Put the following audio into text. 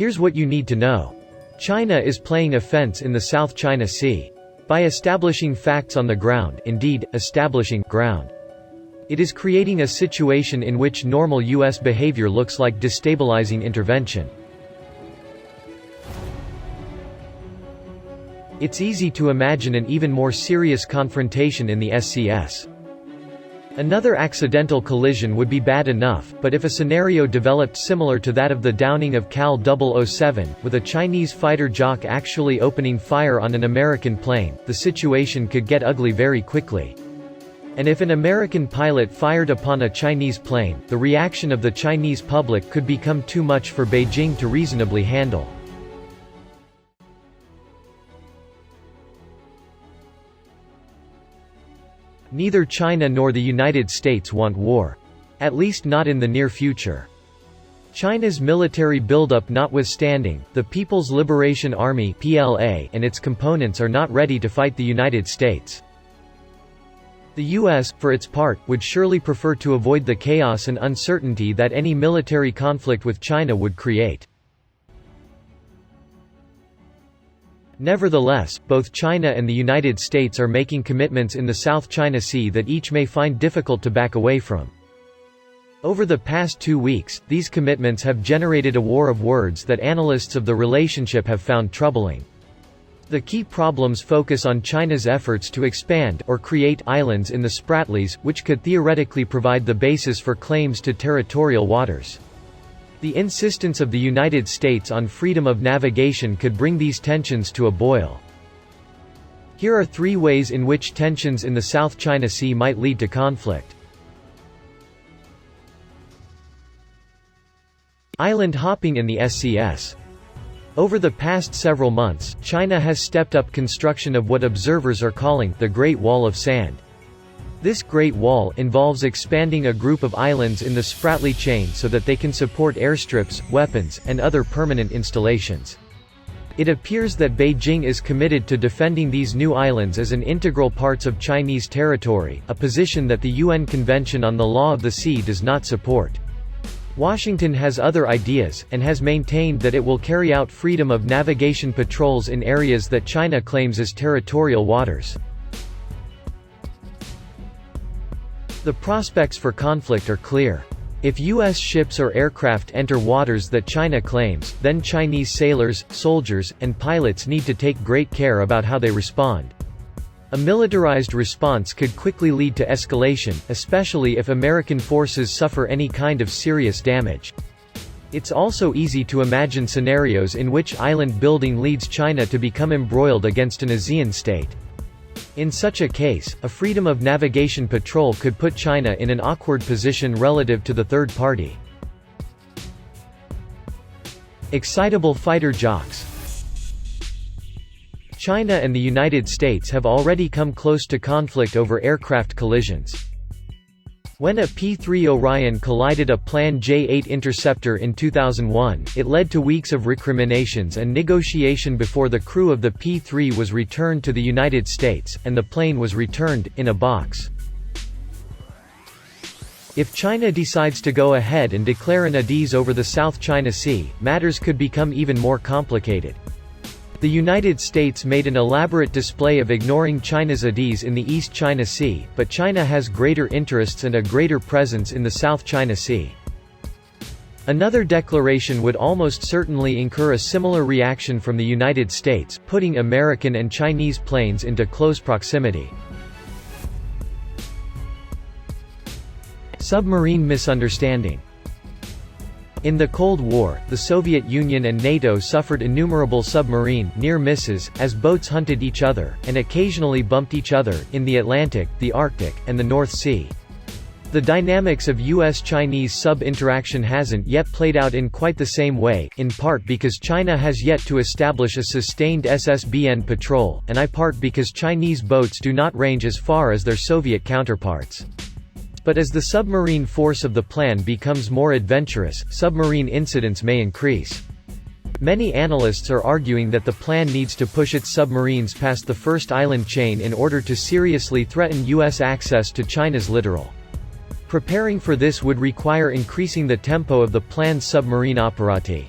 Here's what you need to know. China is playing offense in the South China Sea. By establishing facts on the ground, indeed, establishing ground. It is creating a situation in which normal U.S. behavior looks like destabilizing intervention. It's easy to imagine an even more serious confrontation in the SCS. Another accidental collision would be bad enough, but if a scenario developed similar to that of the downing of Cal 007, with a Chinese fighter jock actually opening fire on an American plane, the situation could get ugly very quickly. And if an American pilot fired upon a Chinese plane, the reaction of the Chinese public could become too much for Beijing to reasonably handle. Neither China nor the United States want war. At least not in the near future. China's military buildup notwithstanding, the People's Liberation Army (PLA) and its components are not ready to fight the United States. The U.S., for its part, would surely prefer to avoid the chaos and uncertainty that any military conflict with China would create. Nevertheless, both China and the United States are making commitments in the South China Sea that each may find difficult to back away from. Over the past 2 weeks, these commitments have generated a war of words that analysts of the relationship have found troubling. The key problems focus on China's efforts to expand, or create, islands in the Spratlys, which could theoretically provide the basis for claims to territorial waters. The insistence of the United States on freedom of navigation could bring these tensions to a boil. Here are 3 ways in which tensions in the South China Sea might lead to conflict. Island hopping in the SCS. Over the past several months, China has stepped up construction of what observers are calling the Great Wall of Sand. This Great Wall involves expanding a group of islands in the Spratly chain so that they can support airstrips, weapons, and other permanent installations. It appears that Beijing is committed to defending these new islands as an integral parts of Chinese territory, a position that the UN Convention on the Law of the Sea does not support. Washington has other ideas, and has maintained that it will carry out freedom of navigation patrols in areas that China claims as territorial waters. The prospects for conflict are clear. If U.S. ships or aircraft enter waters that China claims, then Chinese sailors, soldiers, and pilots need to take great care about how they respond. A militarized response could quickly lead to escalation, especially if American forces suffer any kind of serious damage. It's also easy to imagine scenarios in which island building leads China to become embroiled against an ASEAN state. In such a case, a freedom of navigation patrol could put China in an awkward position relative to the third party. Excitable fighter jocks. China and the United States have already come close to conflict over aircraft collisions. When a P-3 Orion collided a Plan J-8 interceptor in 2001, it led to weeks of recriminations and negotiation before the crew of the P-3 was returned to the United States, and the plane was returned, in a box. If China decides to go ahead and declare an ADIZ over the South China Sea, matters could become even more complicated. The United States made an elaborate display of ignoring China's ADIZ in the East China Sea, but China has greater interests and a greater presence in the South China Sea. Another declaration would almost certainly incur a similar reaction from the United States, putting American and Chinese planes into close proximity. Submarine misunderstanding. In the Cold War, the Soviet Union and NATO suffered innumerable submarine near misses, as boats hunted each other, and occasionally bumped each other, in the Atlantic, the Arctic, and the North Sea. The dynamics of US-Chinese sub-interaction hasn't yet played out in quite the same way, in part because China has yet to establish a sustained SSBN patrol, and in part because Chinese boats do not range as far as their Soviet counterparts. But as the submarine force of the plan becomes more adventurous, submarine incidents may increase. Many analysts are arguing that the plan needs to push its submarines past the first island chain in order to seriously threaten U.S. access to China's littoral. Preparing for this would require increasing the tempo of the plan's submarine operati.